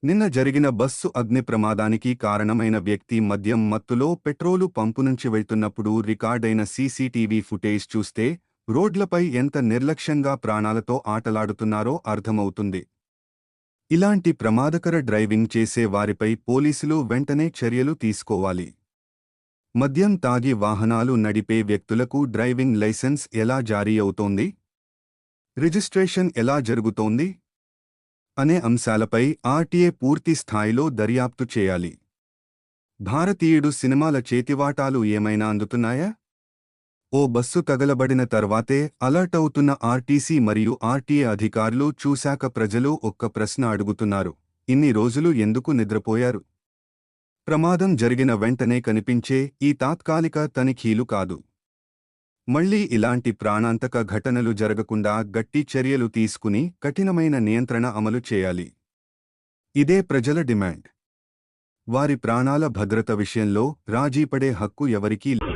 నిన్న జరిగిన బస్సు అగ్ని ప్రమాదానికి కారణమైన వ్యక్తి మద్యం మత్తులో పెట్రోలు పంపు నుంచి వెళ్తున్నప్పుడు రికార్డైన సీసీటీవీ ఫుటేజ్ చూస్తే రోడ్లపై ఎంత నిర్లక్ష్యంగా ప్రాణాలతో ఆటలాడుతున్నారో అర్థమవుతుంది. ఇలాంటి ప్రమాదకర డ్రైవింగ్ చేసే వారిపై పోలీసులు వెంటనే చర్యలు తీసుకోవాలి. మద్యం తాగి వాహనాలు నడిపే వ్యక్తులకు డ్రైవింగ్ లైసెన్స్ ఎలా జారీ అవుతోంది, రిజిస్ట్రేషన్ ఎలా జరుగుతోంది అనే అంశాలపై ఆర్టీఏ పూర్తి స్థాయిలో దర్యాప్తు చేయాలి. భారతీయుడు సినిమాల చేతివాటాలు ఏమైనా అందుతున్నాయా? ఓ బస్సు తగలబడిన తర్వాతే అలర్ట్ అవుతున్న ఆర్టీసీ మరియు ఆర్టీఏ అధికారులు చూశాక ప్రజలు ఒక్క ప్రశ్న అడుగుతున్నారు: ఇన్ని రోజులు ఎందుకు నిద్రపోయారు? ప్రమాదం జరిగిన వెంటనే కనిపించే ఈ తాత్కాలిక తనిఖీలు కాదు. మళ్లీ ఇలాంటి ప్రాణాంతక ఘటనలు జరగకుండా గట్టి చర్యలు తీసుకుని కఠినమైన నియంత్రణ అమలు చేయాలి. ఇదే ప్రజల డిమాండ్. వారి ప్రాణాల భద్రత విషయంలో రాజీపడే హక్కు ఎవరికీ లేదు.